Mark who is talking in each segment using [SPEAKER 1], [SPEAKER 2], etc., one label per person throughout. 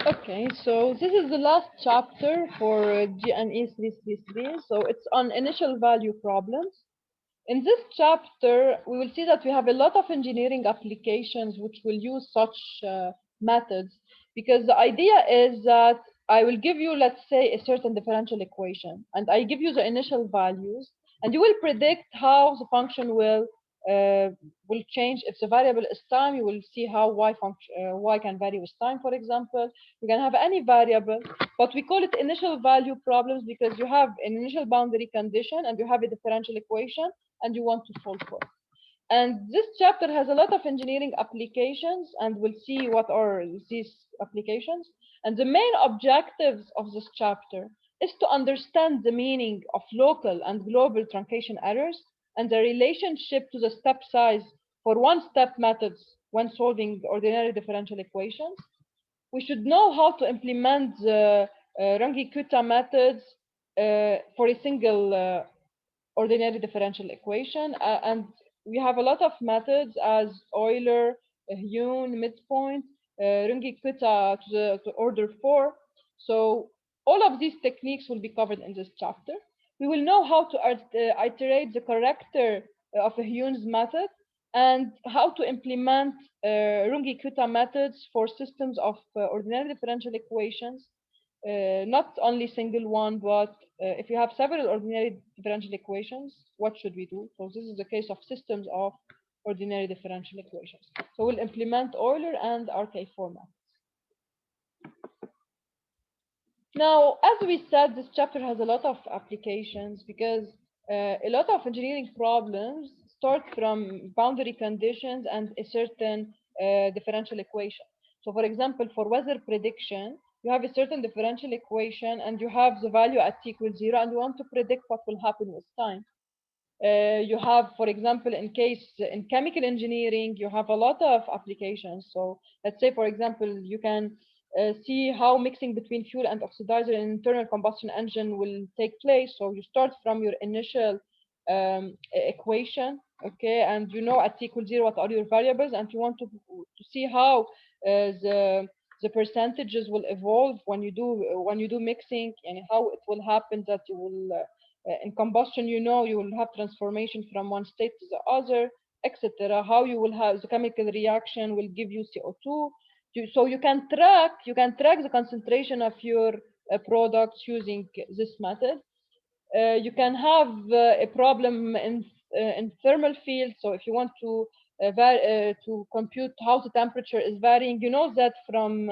[SPEAKER 1] Okay, so this is the last chapter for GNE 333. So it's on initial value problems. In this chapter, we will see that we have a lot of engineering applications which will use such methods, because the idea is that I will give you, let's say, a certain differential equation, and I give you the initial values, and you will predict how the function uh, will change. If the variable is time, you will see how y can vary with time. For example, you can have any variable, but we call it initial value problems because you have an initial boundary condition and you have a differential equation and you want to solve for. And this chapter has a lot of engineering applications, and we'll see what are these applications. And the main objectives of this chapter is to understand the meaning of local and global truncation errors and the relationship to the step size for one-step methods when solving ordinary differential equations. We should know how to implement the Runge-Kutta methods for a single ordinary differential equation. And we have a lot of methods as Euler, Hune, midpoint, Runge-Kutta to order 4. So all of these techniques will be covered in this chapter. We will know how to iterate the corrector of a Hune's method and how to implement Runge-Kutta methods for systems of ordinary differential equations, not only single one, but if you have several ordinary differential equations, what should we do? So this is the case of systems of ordinary differential equations. So we'll implement Euler and RK format. Now, as we said, this chapter has a lot of applications because a lot of engineering problems start from boundary conditions and a certain differential equation. So, for example, for weather prediction, you have a certain differential equation and you have the value at t equals 0 and you want to predict what will happen with time. You have, for example, in chemical engineering, you have a lot of applications. So let's say, for example, you can see how mixing between fuel and oxidizer in internal combustion engine will take place. So you start from your initial equation, okay, and you know at t equals 0 what are your variables, and you want to see how the percentages will evolve when you do mixing, and how it will happen that you will in combustion, you know, you will have transformation from one state to the other, etc. How you will have the chemical reaction will give you CO2. So you can track the concentration of your products using this method. You can have a problem in thermal field. So if you want to compute how the temperature is varying, you know that from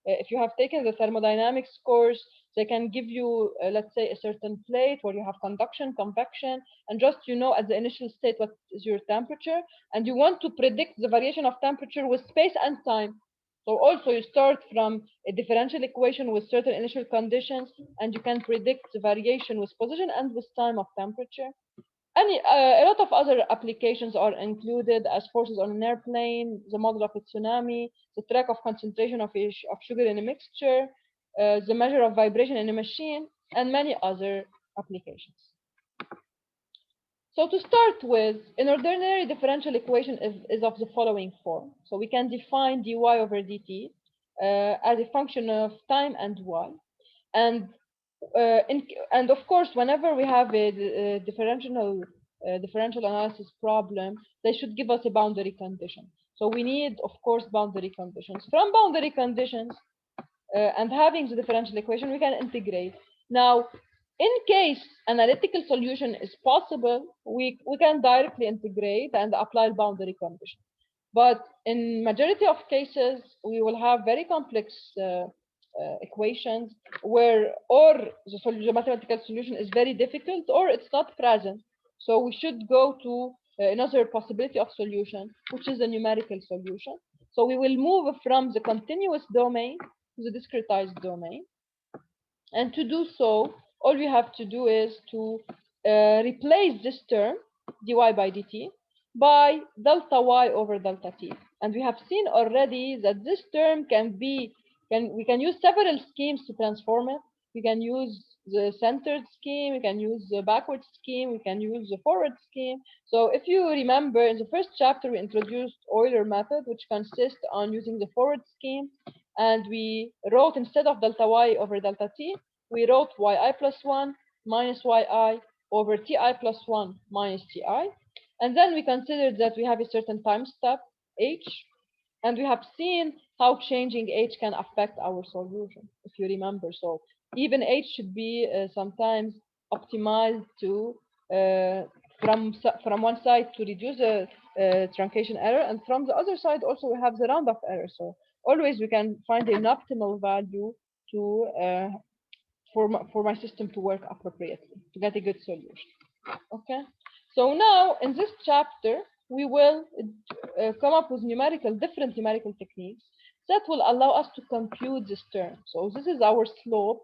[SPEAKER 1] if you have taken the thermodynamics course, they can give you, let's say, a certain plate where you have conduction, convection, and just you know at the initial state what is your temperature, and you want to predict the variation of temperature with space and time. So also you start from a differential equation with certain initial conditions, and you can predict the variation with position and with time of temperature. A lot of other applications are included as forces on an airplane, the model of a tsunami, the track of concentration of sugar in a mixture, the measure of vibration in a machine, and many other applications. So to start with, an ordinary differential equation is of the following form. So we can define dy over dt as a function of time and y. And and of course, whenever we have a differential analysis problem, they should give us a boundary condition. So we need, of course, boundary conditions. From boundary conditions and having the differential equation, we can integrate. Now, in case analytical solution is possible, we can directly integrate and apply boundary condition. But in majority of cases, we will have very complex equations where or the mathematical solution is very difficult or it's not present. So we should go to another possibility of solution, which is a numerical solution. So we will move from the continuous domain to the discretized domain. And to do so, all we have to do is to replace this term, dy by dt, by delta y over delta t. And we have seen already that this term we can use several schemes to transform it. We can use the centered scheme, we can use the backward scheme, we can use the forward scheme. So if you remember, in the first chapter, we introduced Euler method, which consists on using the forward scheme and we wrote, instead of delta y over delta t, we wrote yi plus 1 minus yi over ti plus 1 minus ti. And then we considered that we have a certain time step, h, and we have seen how changing h can affect our solution, if you remember. So even h should be sometimes optimized to from one side to reduce the truncation error, and from the other side also we have the roundoff error. So always we can find an optimal value to for my system to work appropriately to get a good solution. Okay. So now in this chapter we will come up with different numerical techniques that will allow us to compute this term. So this is our slope.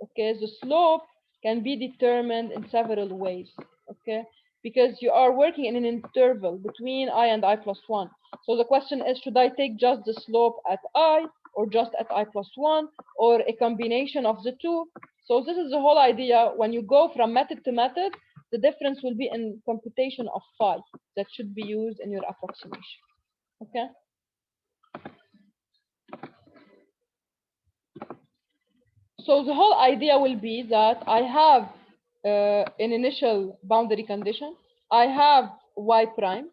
[SPEAKER 1] Okay, the slope can be determined in several ways. Okay, because you are working in an interval between I and I plus 1. So the question is, should I take just the slope at I, or just at I plus 1, or a combination of the two? So this is the whole idea. When you go from method to method, the difference will be in computation of phi that should be used in your approximation. Okay. So the whole idea will be that I have an initial boundary condition. I have y prime,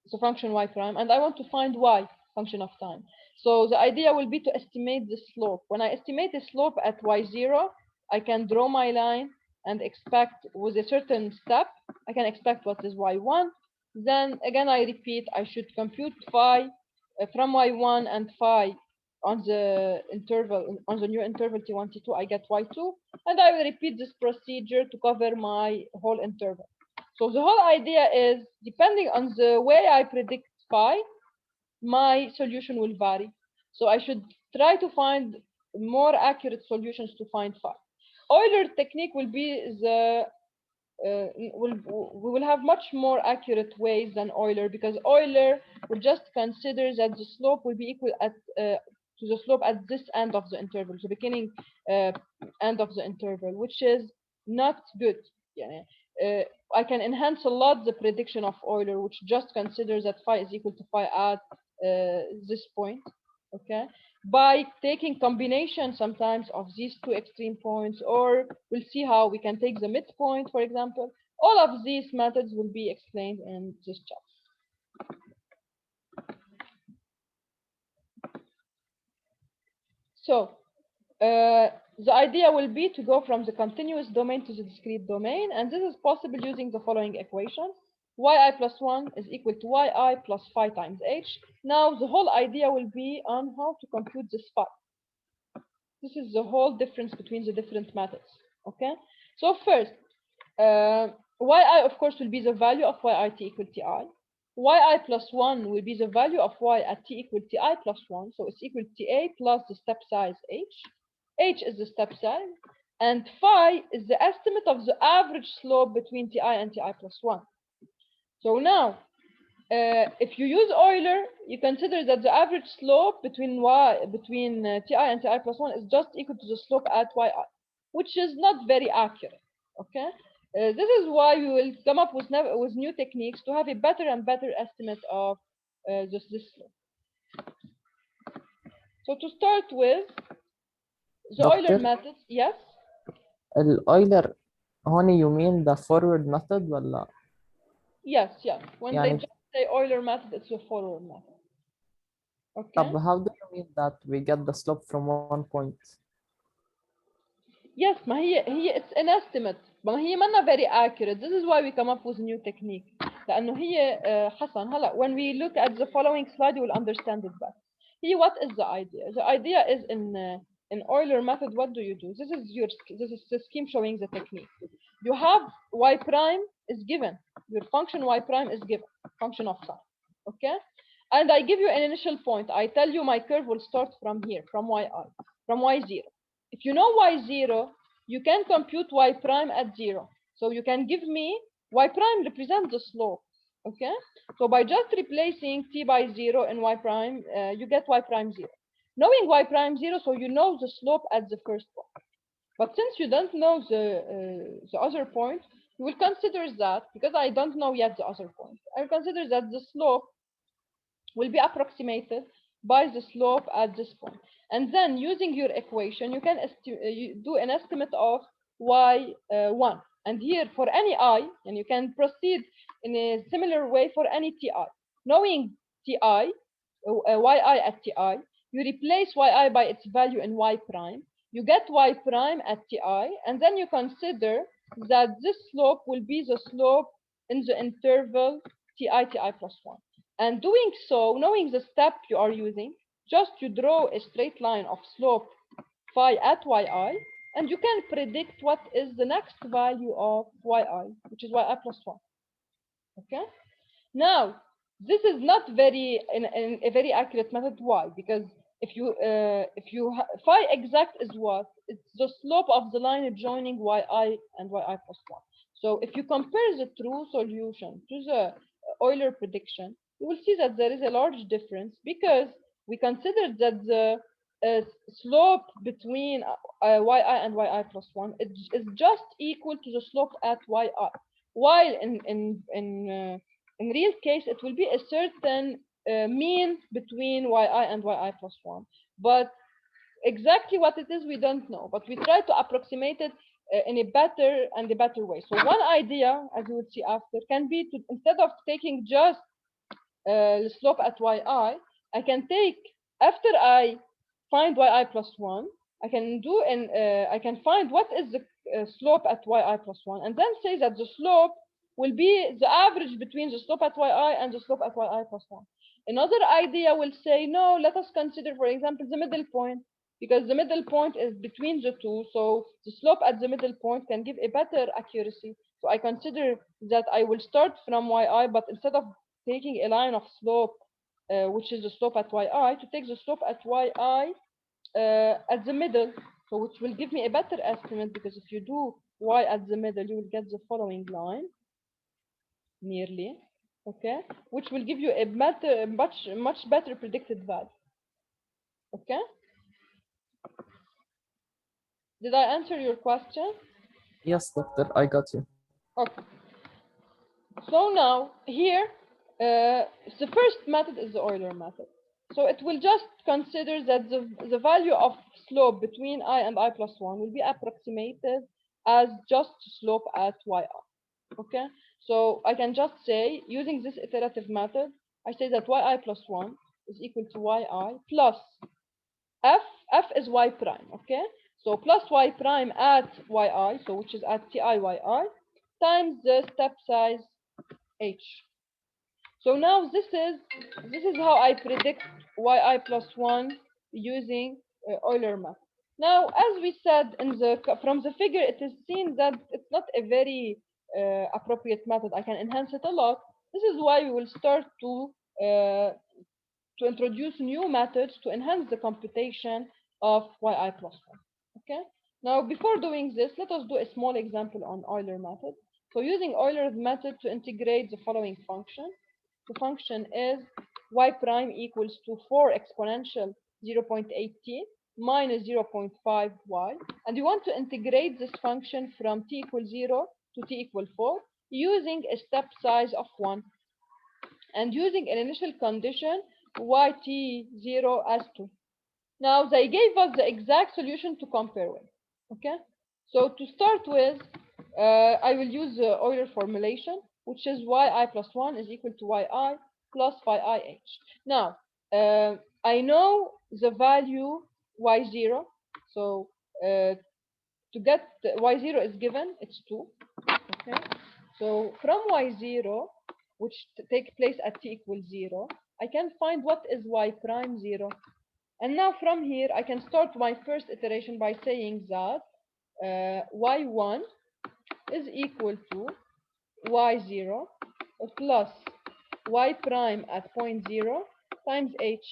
[SPEAKER 1] so function y prime, and I want to find y, function of time. So the idea will be to estimate the slope. When I estimate the slope at y0, I can draw my line and expect with a certain step, I can expect what is y1. Then again, I repeat, I should compute phi from y1 and phi on the interval, on the new interval t1, t2, I get y2, and I will repeat this procedure to cover my whole interval. So the whole idea is, depending on the way I predict phi, my solution will vary. So I should try to find more accurate solutions to find phi. Euler technique will be the we will have much more accurate ways than Euler, because Euler will just consider that the slope will be equal at to the slope at this end of the interval, the beginning end of the interval, which is not good. Yeah. I can enhance a lot the prediction of Euler, which just considers that phi is equal to phi at this point. Okay, by taking combination sometimes of these two extreme points, or we'll see how we can take the midpoint, for example. All of these methods will be explained in this chapter. So the idea will be to go from the continuous domain to the discrete domain, and this is possible using the following equation. Yi plus 1 is equal to yi plus phi times h. Now the whole idea will be on how to compute this phi. This is the whole difference between the different methods. Okay, so first, yi of course will be the value of yi t equal ti. Yi plus 1 will be the value of y at t equal ti plus 1. So it's equal to ta plus the step size h. H is the step size, and phi is the estimate of the average slope between ti and ti plus 1. So now, if you use Euler, you consider that the average slope between ti and ti plus 1 is just equal to the slope at yi, which is not very accurate. Okay, this is why we will come up with new techniques to have a better and better estimate of this slope. So to start with, the Euler
[SPEAKER 2] دكتور
[SPEAKER 1] method. Yes.
[SPEAKER 2] الأويلر هون you mean the forward method ولا
[SPEAKER 1] Yes. When they
[SPEAKER 2] يعني
[SPEAKER 1] just say Euler method, it's a forward method. Okay.
[SPEAKER 2] طب how do you mean that we get the slope from one point?
[SPEAKER 1] Yes, ما هي it's an estimate. ما هي منا very accurate. This is why we come up with new technique. لأنه هي حسن هلا when we look at the following slide you will understand it better. Here, what is the idea? The idea is in Euler method, what do you do? This is the scheme showing the technique. You have y prime is given. Your function y prime is given, function of time. Okay? And I give you an initial point. I tell you my curve will start from here, from from y0. If you know y0, you can compute y prime at 0. So you can give me y prime represents the slope. Okay, so by just replacing t by 0 in y prime, you get y prime 0. Knowing y prime 0, so you know the slope at the first point. But since you don't know the other point, you will consider that, because I don't know yet the other point, I will consider that the slope will be approximated by the slope at this point. And then using your equation, you can you do an estimate of y1. And here for any I, and you can proceed in a similar way for any ti. Knowing ti, yi at ti, you replace yi by its value in y prime. You get y prime at ti, and then you consider that this slope will be the slope in the interval ti plus 1. And doing so, knowing the step you are using, just you draw a straight line of slope phi at yi, and you can predict what is the next value of yi, which is yi plus 1. Okay? Now, this is not in a very accurate method. Why? Because if you phi exact is what? It's the slope of the line joining yi and yi plus 1. So if you compare the true solution to the Euler prediction, you will see that there is a large difference, because we considered that the slope between yi and yi plus 1 is just equal to the slope at yi, while in real case, it will be a certain mean between yi and yi plus 1. But exactly what it is, we don't know. But we try to approximate it in a better way. So one idea, as you will see after, can be to, instead of taking just the slope at yi, I can take, after I find yi plus 1, I can find what is the slope at yi plus 1, and then say that the slope will be the average between the slope at yi and the slope at yi plus 1. Another idea will say, no, let us consider, for example, the middle point, because the middle point is between the two, so the slope at the middle point can give a better accuracy. So I consider that I will start from yi, but instead of taking a line of slope, which is the slope at yi, to take the slope at yi at the middle, so which will give me a better estimate, because if you do y at the middle, you will get the following line, nearly, okay, which will give you a much better predicted value. Okay, did I answer your question?
[SPEAKER 2] Yes, doctor, I got you.
[SPEAKER 1] Okay, so now here the first method is the Euler method. So it will just consider that the value of slope between I and I plus 1 will be approximated as just slope at yi. Okay, so I can just say, using this iterative method, I say that yi plus 1 is equal to yi plus f is y prime. Okay, so plus y prime at yi, so which is at ti yi, times the step size h. So now this is how I predict yi plus 1 using Euler method. Now, as we said from the figure, it is seen that it's not a very appropriate method. I can enhance it a lot. This is why we will start to introduce new methods to enhance the computation of yi plus 1. Okay. Now, before doing this, let us do a small example on Euler method. So using Euler's method to integrate the following function. The function is y prime equals to 4 exponential 0.8t minus 0.5y. And you want to integrate this function from t equals 0 to t equals 4 using a step size of 1. And using an initial condition yt0 as 2. Now they gave us the exact solution to compare with. Okay, so to start with, I will use the Euler formulation, which is yi plus 1 is equal to yi plus phi ih. Now, I know the value y0. So to get y0 is given, it's 2. Okay, so from y0, which take place at t equals 0, I can find what is y prime 0. And now from here, I can start my first iteration by saying that y1 is equal to y0 plus y prime at point 0 times h.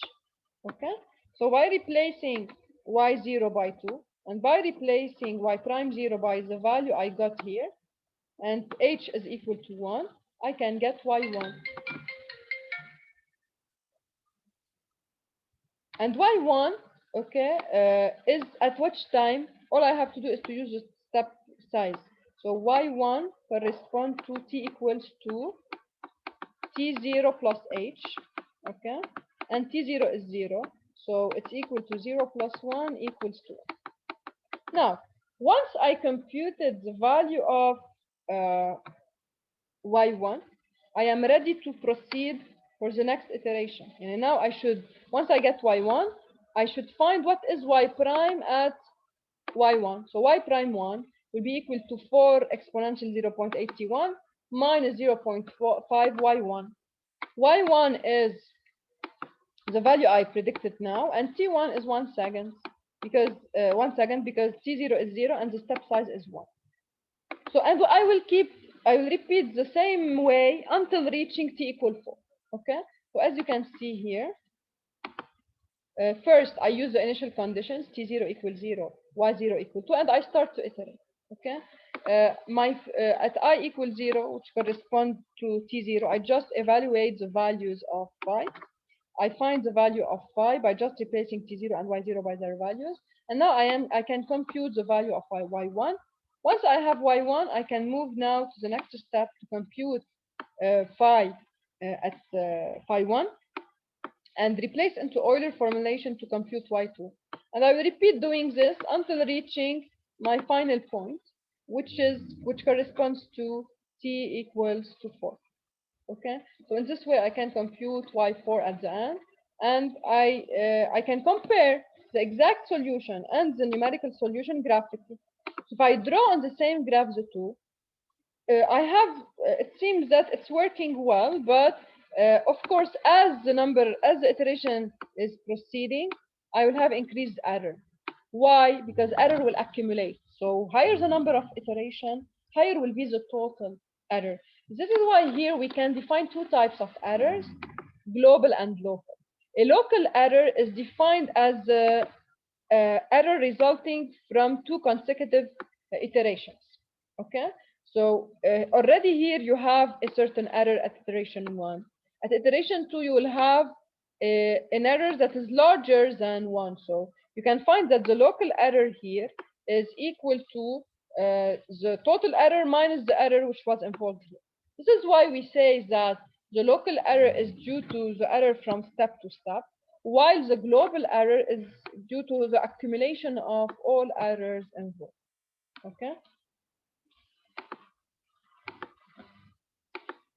[SPEAKER 1] Okay, so by replacing y0 by 2 and by replacing y prime 0 by the value I got here, and h is equal to 1, I can get y1. And y1, okay, is at which time all I have to do is to use the step size. So y1 corresponds to t equals to t0 plus h. Okay, and t0 is 0. So it's equal to 0 plus 1 equals 2. Now, once I computed the value of y1, I am ready to proceed for the next iteration. And now I should, once I get y1, I should find what is y prime at y1. So y prime 1 will be equal to 4 exponential 0.81 minus 0.5 y1. y1 is the value I predicted now, and t1 is 1 second because 1 second because t0 is 0 and the step size is 1. So, and I will repeat the same way until reaching t equal 4. Okay. So as you can see here, first I use the initial conditions t0 equals 0, y0 equal 2, and I start to iterate. Okay. At I equals 0, which corresponds to t0, I just evaluate the values of phi. I find the value of phi by just replacing t0 and y0 by their values. And now I can compute the value of y1. Once I have y1, I can move now to the next step to compute phi at phi 1 and replace into Euler formulation to compute y2. And I will repeat doing this until reaching my final point, which corresponds to t equals to 4. Okay, so in this way I can compute y4 at the end, and I can compare the exact solution and the numerical solution graphically. So if I draw on the same graph the two, I have it seems that it's working well, but of course as the iteration is proceeding, I will have increased error. Why? Because error will accumulate. So higher the number of iteration, higher will be the total error. This is why here we can define two types of errors, global and local. A local error is defined as the error resulting from two consecutive iterations. Okay, so already here you have a certain error at iteration 1. At iteration 2, you will have an error that is larger than 1. So you can find that the local error here is equal to the total error minus the error which was involved here. This is why we say that the local error is due to the error from step to step, while the global error is due to the accumulation of all errors involved. Okay.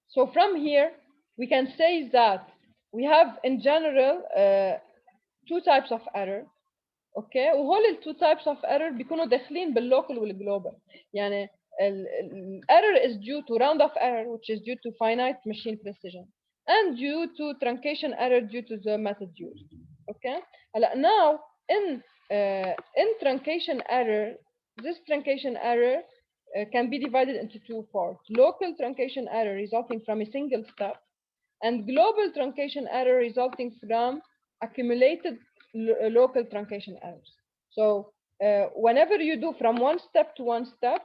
[SPEAKER 1] So from here, we can say that we have in general two types of error. اوكي وهول التو types of error بيكونوا داخلين بالlocal والglobal. يعني error is due to round off error, which is due to finite machine precision, and due to truncation error due to the method used. Okay. Now in truncation error, this truncation error can be divided into two parts: local truncation error resulting from a single step, and global truncation error resulting from accumulated local truncation errors. So whenever you do from one step to one step,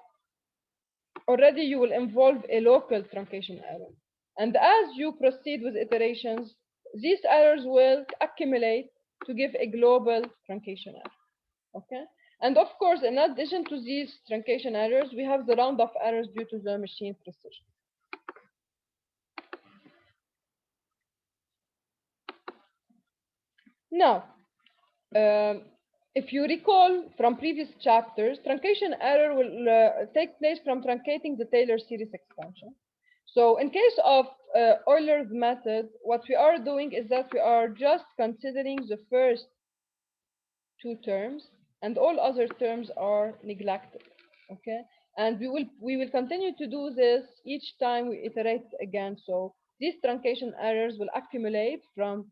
[SPEAKER 1] already you will involve a local truncation error. And as you proceed with iterations, these errors will accumulate to give a global truncation error. Okay. And of course, in addition to these truncation errors, we have the round-off errors due to the machine precision. Now, if you recall from previous chapters, truncation error will take place from truncating the Taylor series expansion. So in case of Euler's method, what we are doing is that we are just considering the first two terms, and all other terms are neglected. Okay, and we will continue to do this each time we iterate again. So these truncation errors will accumulate from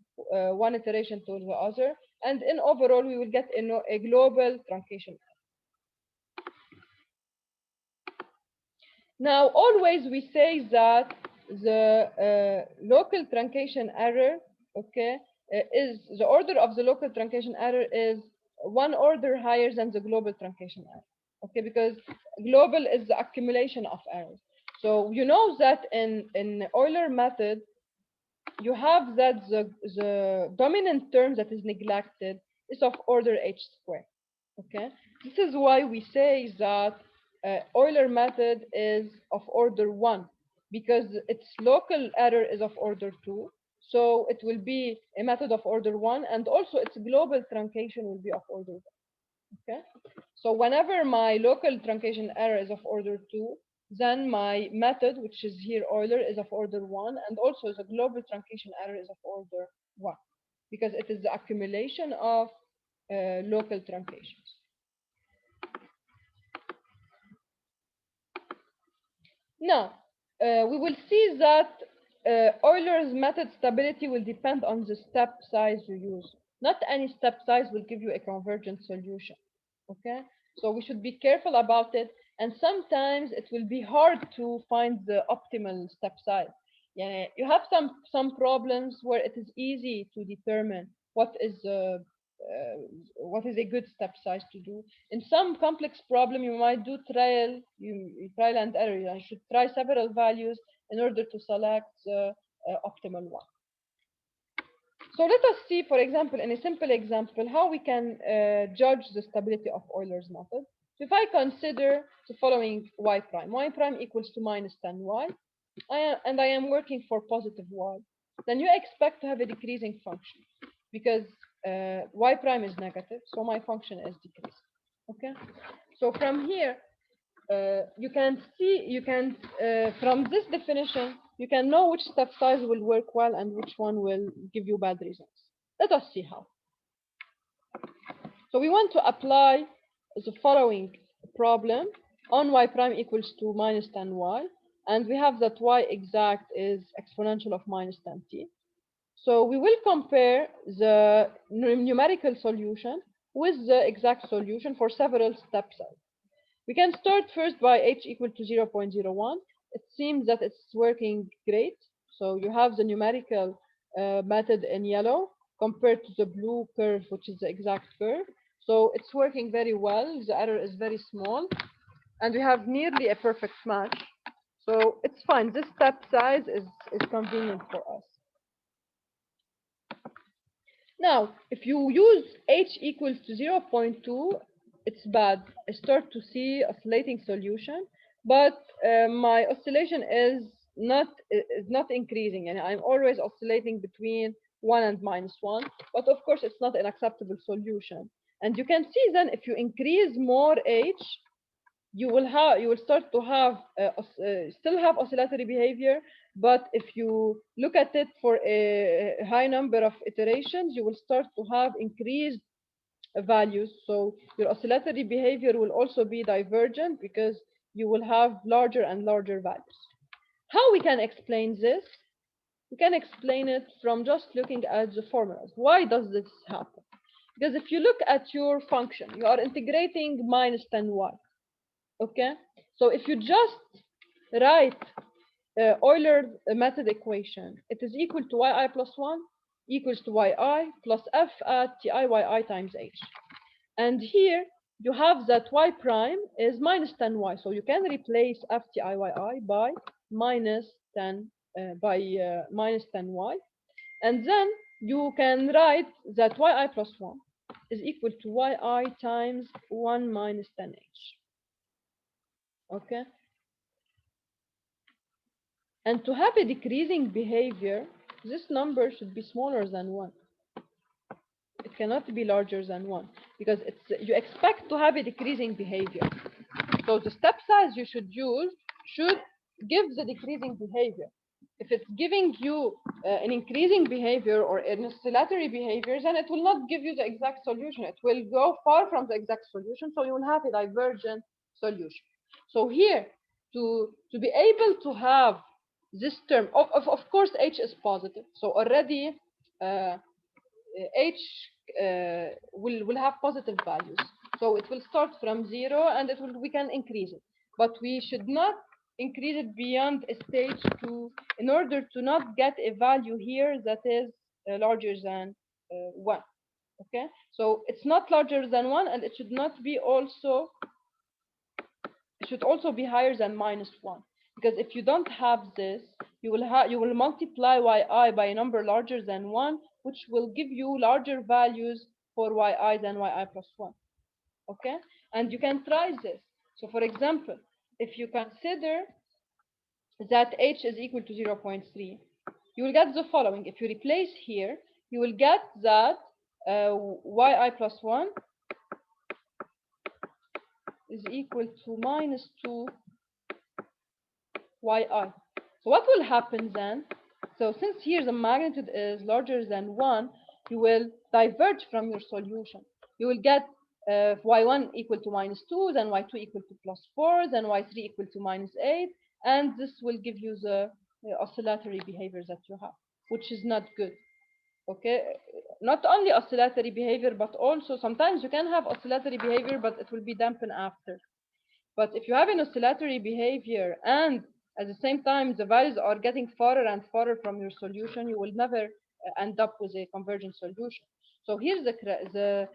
[SPEAKER 1] one iteration to the other, and in overall we will get a global truncation error. Now always we say that the local truncation error, okay, is the order of the local truncation error is one order higher than the global truncation error. Okay, because global is the accumulation of errors. So you know that in Euler method, you have that the dominant term that is neglected is of order h squared. Okay, this is why we say that Euler method is of order 1, because its local error is of order 2. So it will be a method of order 1, and also its global truncation will be of order 1. Okay? So whenever my local truncation error is of order 2, then my method, which is here Euler, is of order 1, and also the global truncation error is of order 1, because it is the accumulation of local truncations. Now, we will see that Euler's method stability will depend on the step size you use. Not any step size will give you a convergent solution. Okay, so we should be careful about it, and sometimes it will be hard to find the optimal step size. Yeah, you have some problems where it is easy to determine what is a good step size to do. In some complex problem, you might do trial and error. You should try several values in order to select the optimal one. So let us see, for example, in a simple example, how we can judge the stability of Euler's method. So if I consider the following y prime equals to minus 10y, and I am working for positive y, then you expect to have a decreasing function because y prime is negative, so my function is decreasing. Okay, so from here, you can from this definition, you can know which step size will work well and which one will give you bad results. Let us see how. So we want to apply the following problem on y prime equals to minus 10y, and we have that y exact is exponential of minus 10t. So we will compare the numerical solution with the exact solution for several steps. We can start first by h equal to 0.01. It seems that it's working great. So you have the numerical method in yellow compared to the blue curve, which is the exact curve. So it's working very well. The error is very small. And we have nearly a perfect match. So it's fine. This step size is convenient for us. Now, if you use h equals to 0.2, it's bad. I start to see oscillating solution, but my oscillation is not increasing, and I'm always oscillating between 1 and minus 1. But of course, it's not an acceptable solution. And you can see then if you increase more h, you will start to have still have oscillatory behavior, but if you look at it for a high number of iterations, you will start to have increased values. So your oscillatory behavior will also be divergent because you will have larger and larger values. How we can explain this? We can explain it from just looking at the formulas. Why does this happen? Because if you look at your function, you are integrating minus 10y. Okay, so if you just write Euler's method equation, it is equal to yi plus 1 equals to yi plus f at tiyi times h. And here you have that y prime is minus 10y, so you can replace f tiyi by minus 10y, and then you can write that yi plus 1 is equal to yi times 1 minus 10h. Okay, and to have a decreasing behavior, this number should be smaller than 1. It cannot be larger than 1 because you expect to have a decreasing behavior. So the step size you should use should give the decreasing behavior. If it's giving you an increasing behavior or an oscillatory behavior, then it will not give you the exact solution. It will go far from the exact solution, so you will have a divergent solution. So here, to be able to have this term, of course, h is positive. So already h will have positive values. So it will start from 0 and we can increase it. But we should not increase it beyond a stage 2 in order to not get a value here that is larger than 1. Okay, so it's not larger than 1, and it should not be also, it should also be higher than minus 1. Because if you don't have this, you will multiply yi by a number larger than 1, which will give you larger values for yi than yi plus 1. Okay, and you can try this. So for example, if you consider that h is equal to 0.3, you will get the following. If you replace here, you will get that yi plus 1 is equal to minus 2 yi. So what will happen then? So since here the magnitude is larger than 1, you will diverge from your solution. You will get y1 equal to minus 2, then y2 equal to plus 4, then y3 equal to minus 8, and this will give you the oscillatory behavior that you have, which is not good. Okay, not only oscillatory behavior, but also sometimes you can have oscillatory behavior, but it will be dampened after. But if you have an oscillatory behavior and at the same time the values are getting farther and farther from your solution, you will never end up with a convergent solution. So here's the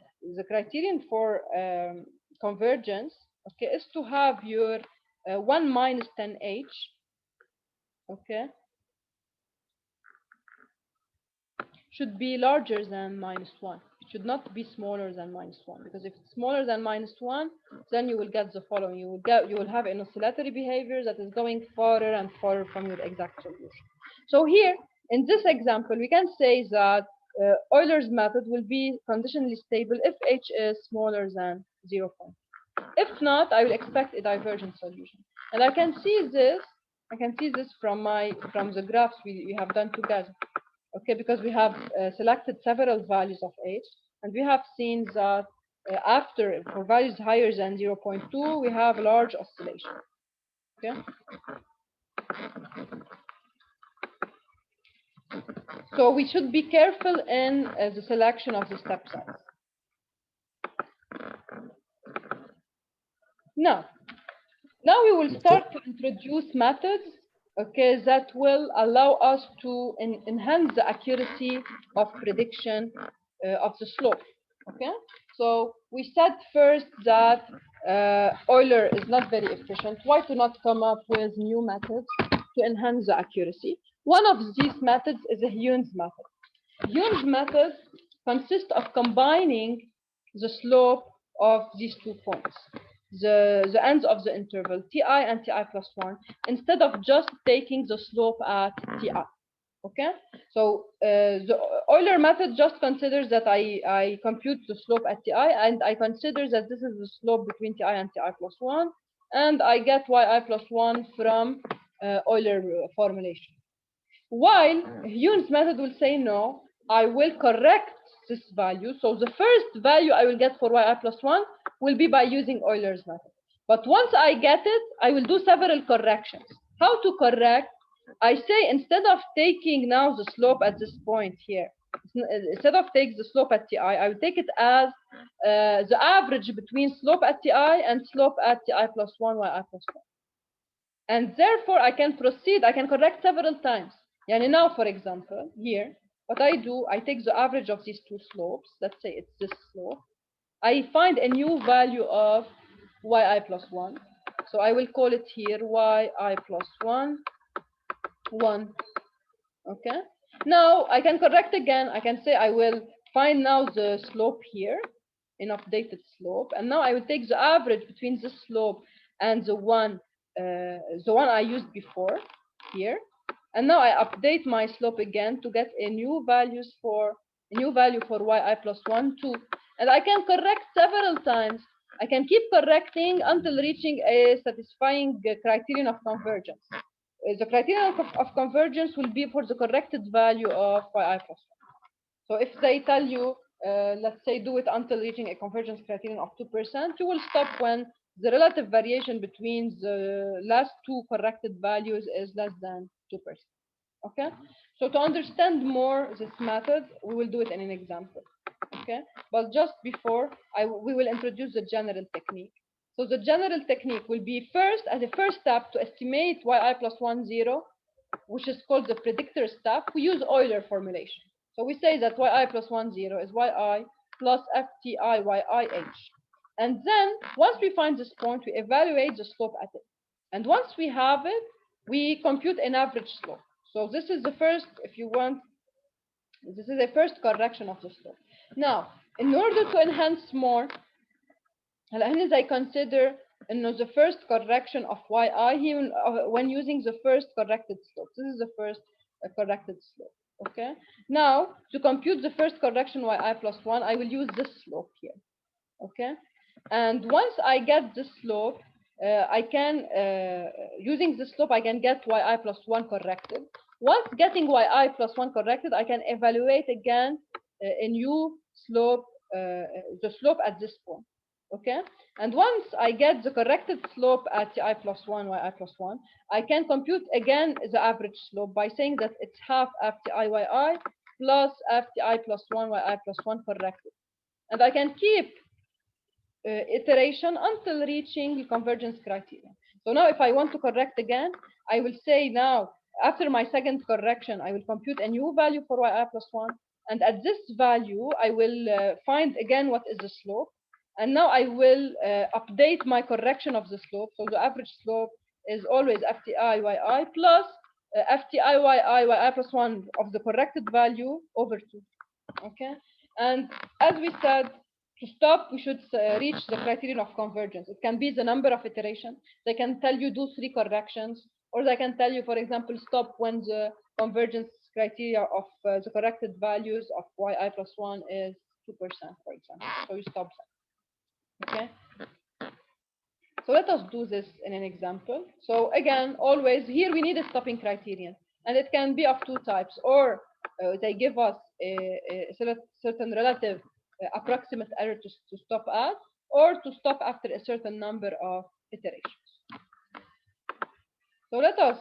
[SPEAKER 1] criterion for convergence. Okay, is to have your 1 minus 10h. Okay, should be larger than minus 1. It should not be smaller than minus 1, because if it's smaller than minus 1, then you will get the following. You will have an oscillatory behavior that is going farther and farther from your exact solution. So here, in this example, we can say that Euler's method will be conditionally stable if h is smaller than 0. If not, I will expect a divergent solution. And I can see this from the graphs we have done together. Okay, because we have selected several values of h, and we have seen that after, for values higher than 0.2, we have large oscillation. Okay, so we should be careful in the selection of the step size. Now we will start to introduce methods, okay, that will allow us to enhance the accuracy of prediction of the slope. Okay, so we said first that Euler is not very efficient. Why to not come up with new methods to enhance the accuracy? One of these methods is a Heun's method. Heun's method consists of combining the slope of these 2 points, the ends of the interval, ti and ti plus 1, instead of just taking the slope at ti. Okay, so the Euler method just considers that I compute the slope at ti, and I consider that this is the slope between ti and ti plus 1, and I get yi plus 1 from Euler formulation. While Heun's method will say no, I will correct this value. So the first value I will get for yi plus 1 will be by using Euler's method. But once I get it, I will do several corrections. How to correct? I say instead of taking now the slope at this point here, instead of taking the slope at ti, I will take it as the average between slope at ti and slope at ti plus 1 yi plus 1. And therefore, I can proceed, I can correct several times. Yani now, for example, here, what I do, I take the average of these 2 slopes. Let's say it's this slope. I find a new value of yi plus 1. So I will call it here yi plus 1, 1. Okay. Now I can correct again. I can say I will find now the slope here, an updated slope. And now I will take the average between this slope and the one I used before here. And now I update my slope again to get a new value for yi plus 1, 2. And I can correct several times. I can keep correcting until reaching a satisfying criterion of convergence. The criterion of convergence will be for the corrected value of yi plus 1. So if they tell you, let's say, do it until reaching a convergence criterion of 2%, you will stop when the relative variation between the last 2 corrected values is less than 2%. Okay, so to understand more this method, we will do it in an example. Okay, but just before, we will introduce the general technique. So the general technique will be first, as a first step, to estimate yi plus 1, 0, which is called the predictor step. We use Euler formulation. So we say that yi plus 1, 0 is yi plus fti yih. And then once we find this point, we evaluate the slope at it. And once we have it, we compute an average slope. So this is the first, if you want, this is the first correction of the slope. Now, in order to enhance more, I consider the first correction of yi when using the first corrected slope. This is the first corrected slope. Okay. Now to compute the first correction yi plus 1, I will use this slope here. Okay. And once I get this slope, I can, using this slope, I can get yi plus 1 corrected. Once getting yi plus 1 corrected, I can evaluate again a new slope, the slope at this point. Okay. And once I get the corrected slope at I plus 1, yi plus 1, I can compute again the average slope by saying that it's half fti yi plus fti plus 1 yi plus 1 corrected. And I can keep iteration until reaching convergence criteria. So now if I want to correct again, I will say now, after my second correction, I will compute a new value for yi plus 1. And at this value, I will find again what is the slope. And now I will update my correction of the slope. So the average slope is always fti yi plus fti yi plus 1 of the corrected value over 2. Okay. And as we said, to stop, we should reach the criterion of convergence. It can be the number of iterations. They can tell you do 3 corrections, or they can tell you, for example, stop when the convergence criteria of the corrected values of yi plus 1 is 2%, for example. So you stop that. Okay. So let us do this in an example. So again, always here we need a stopping criterion, and it can be of 2 types, or they give us a certain relative approximate error to stop at, or to stop after a certain number of iterations. So let us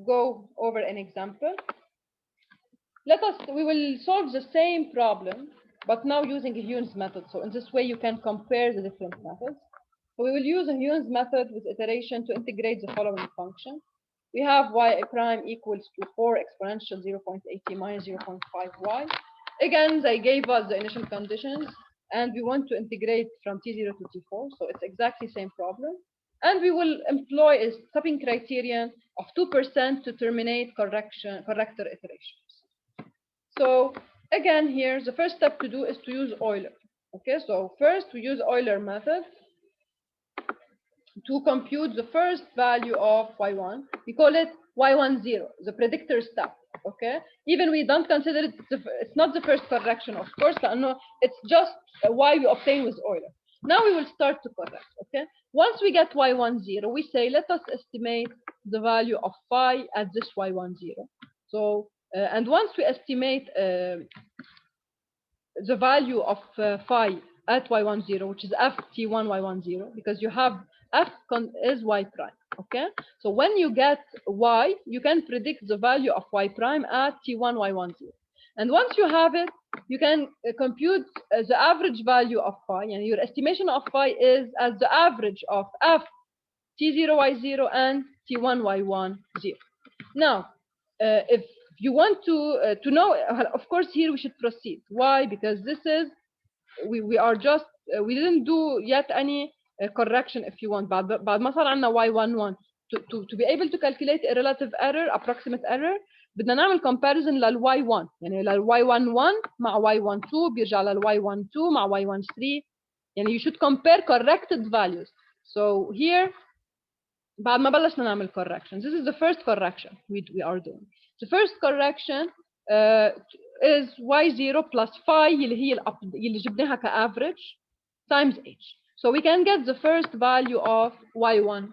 [SPEAKER 1] go over an example. We will solve the same problem, but now using a Hewens method. So in this way, you can compare the different methods. So we will use a Hewens method with iteration to integrate the following function. We have y prime equals to 4 exponential 0.80 minus 0.5y. Again, they gave us the initial conditions, and we want to integrate from t0 to t4. So it's exactly the same problem. And we will employ a stopping criterion of 2% to terminate corrector iterations. So again, here, the first step to do is to use Euler. Okay, so first we use Euler method to compute the first value of y1. We call it y10, the predictor step. Okay, even we don't consider it, it's not the first correction, of course. No, it's just y we obtain with Euler. Now we will start to correct. Okay, once we get y10, we say let us estimate the value of phi at this y10. So and once we estimate the value of phi at y10, which is ft1 y10, because you have f is y prime. Okay, so when you get y, you can predict the value of y prime at t1 y10. And once you have it, you can compute the average value of phi, and your estimation of phi is as the average of f t0 y0 and t1 y10. Now, if you want to know, of course, here we should proceed. Why? Because this is we are just we didn't do yet any correction. If you want, بعد ما صار عندنا y11 to be able to calculate a relative error, approximate error, بدنا نعمل comparison لل y1. يعني لل y11 مع y12 بيرجع لل y12 مع y13. يعني you should compare corrected values. So here بعد ما بلشنا نعمل corrections, this is the first correction we are doing. The first correction is y0 plus phi اللي جبناها كaverage times h. So we can get the first value of y11.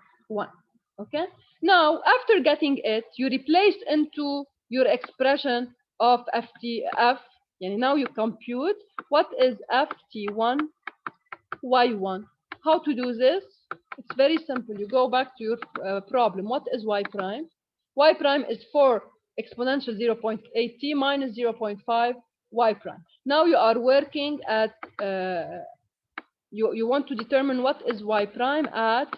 [SPEAKER 1] Okay. Now after getting it, you replace into your expression of ftf. يعني now you compute what is ft1 y1. How to do this? It's very simple. You go back to your problem. What is y prime? Y prime is 4 exponential 0.8t minus 0.5 y prime. Now you are working at, you want to determine what is y prime at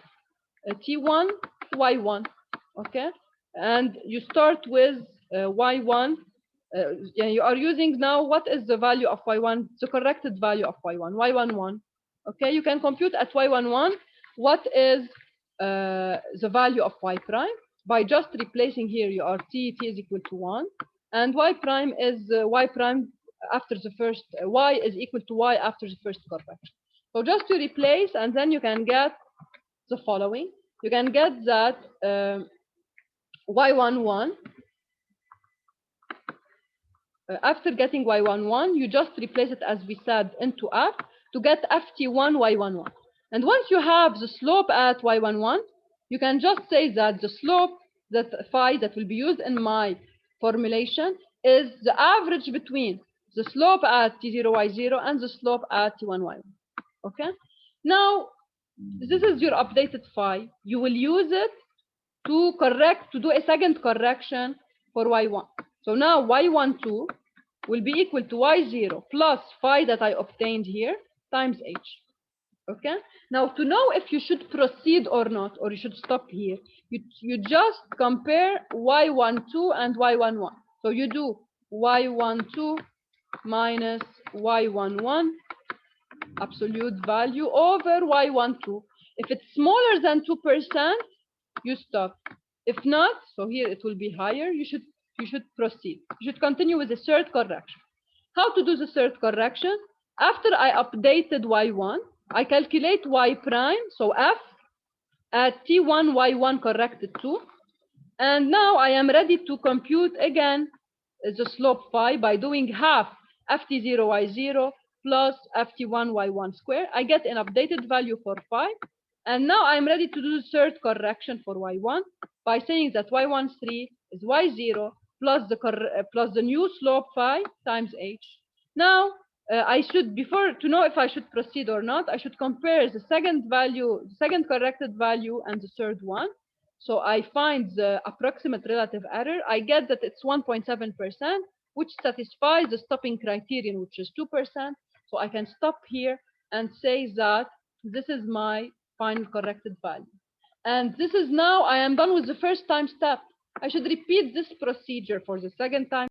[SPEAKER 1] t1, y1. Okay? And you start with y1. You are using now what is the value of y1, the corrected value of y1, y11. Okay, you can compute at y11 what is the value of y prime by just replacing here your t is equal to 1, and y prime is y prime after the first, y is equal to y after the first correction. So just to replace, and then you can get the following. You can get that y11 after getting y11, you just replace it as we said into f to get ft1 y11. And once you have the slope at y11, you can just say that the slope, that phi that will be used in my formulation, is the average between the slope at t0 y0 and the slope at t1 y1. Okay? Now, this is your updated phi. You will use it to do a second correction for y1. So now y12 will be equal to y0 plus phi that I obtained here times h. Okay? Now, to know if you should proceed or not, or you should stop here, you just compare y12 and y11. So you do y12 minus y11 absolute value over y12. If it's smaller than 2%, you stop. If not, so here it will be higher, you should proceed. You should continue with the third correction. How to do the third correction? After I updated y1, I calculate y prime, so f, at t1 y1 corrected to. And now I am ready to compute again the slope phi by doing half ft0 y0 plus ft1 y1 square. I get an updated value for phi. And now I'm ready to do the third correction for y1 by saying that y13 is y0 plus the new slope phi times h. Now, I should, before to know if I should proceed or not, I should compare the second value, the second corrected value, and the third one. So I find the approximate relative error. I get that it's 1.7%, which satisfies the stopping criterion, which is 2%. So I can stop here and say that this is my final corrected value. And this is now, I am done with the first time step. I should repeat this procedure for the second time.